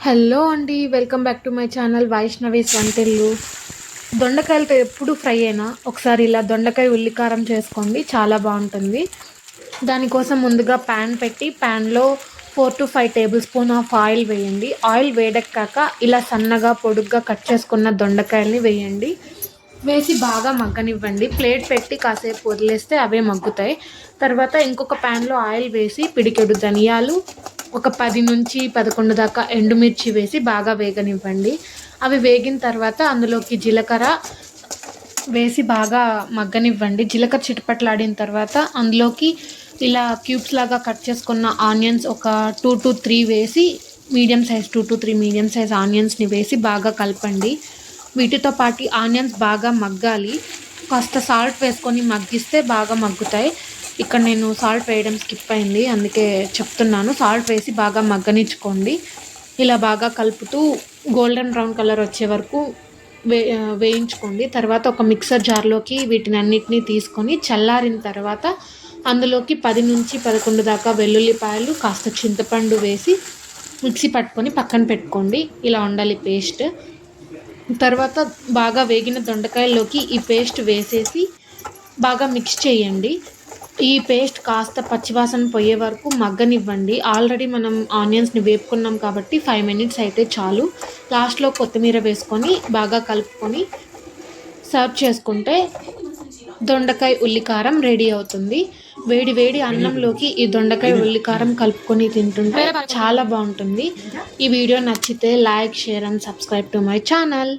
Hello అండి. Welcome back to my channel Vaishnavi's Vantillu. దొండకాయలతో ఎప్పుడు ఫ్రై అయినా ఒకసారి ఇలా దొండకాయ ఉల్లికారం చేసుకోండి, చాలా బాగుంటుంది. దానికోసం ముందుగా ప్యాన్ పెట్టి ప్యాన్లో 4 to 5 table spoon of oil వేయండి. ఆయిల్ వేడెక్కాక ఇలా సన్నగా పొడుగ్గా కట్ చేసుకున్న దొండకాయల్ని వేయండి. వేసి బాగా మగ్గనివ్వండి. ప్లేట్ పెట్టి కాసేపు వదిలేస్తే అవే మగ్గుతాయి. తర్వాత ఇంకొక ప్యాన్లో ఆయిల్ వేసి పిడికెడు ధనియాలు, ఒక 10 నుంచి 11 దాకా ఎండుమిర్చి వేసి బాగా వేగనివ్వండి. అవి వేగిన తర్వాత అందులోకి జీలకర్ర వేసి బాగా మగ్గనివ్వండి. జీలకర్ర చిటపట్లాడిన తర్వాత అందులోకి ఇలా క్యూబ్స్ లాగా కట్ చేసుకున్న ఆనియన్స్ ఒక 2 to 3 వేసి medium size 2 to 3 medium size ఆనియన్స్ని వేసి బాగా కలపండి. వీటితో పాటు ఆనియన్స్ బాగా మగ్గాలి. కాస్త సాల్ట్ వేసుకొని మగ్గిస్తే బాగా మగ్గుతాయి. ఇక్కడ నేను సాల్ట్ వేయడం స్కిప్ అయింది, అందుకే చెప్తున్నాను. సాల్ట్ వేసి బాగా మగ్గనిచ్చుకోండి. ఇలా బాగా కలుపుతూ గోల్డెన్ బ్రౌన్ కలర్ వచ్చే వరకు వేయించుకోండి. తర్వాత ఒక మిక్సర్ జార్లోకి వీటిని అన్నిటినీ తీసుకొని చల్లారిన తర్వాత అందులోకి 10 నుంచి 11 దాకా వెల్లుల్లిపాయలు, కాస్త చింతపండు వేసి మిక్సీ పట్టుకొని పక్కన పెట్టుకోండి. ఇలా ఉండాలి పేస్ట్. తర్వాత బాగా వేగిన దొండకాయల్లోకి ఈ పేస్ట్ వేసేసి బాగా మిక్స్ చేయండి. ఈ పేస్ట్ కాస్త పచ్చివాసన పోయే వరకు మగ్గనివ్వండి. ఆల్రెడీ మనం ఆనియన్స్ని వేపుకున్నాం కాబట్టి 5 minutes అయితే చాలు. లాస్ట్లో కొత్తిమీర వేసుకొని బాగా కలుపుకొని సర్వ్ చేసుకుంటే దొండకాయ ఉల్లికారం రెడీ అవుతుంది. వేడి వేడి అన్నంలోకి ఈ దొండకాయ ఉల్లికారం కలుపుకొని తింటుంటే చాలా బాగుంటుంది. ఈ వీడియో నచ్చితే like, share and subscribe to my channel.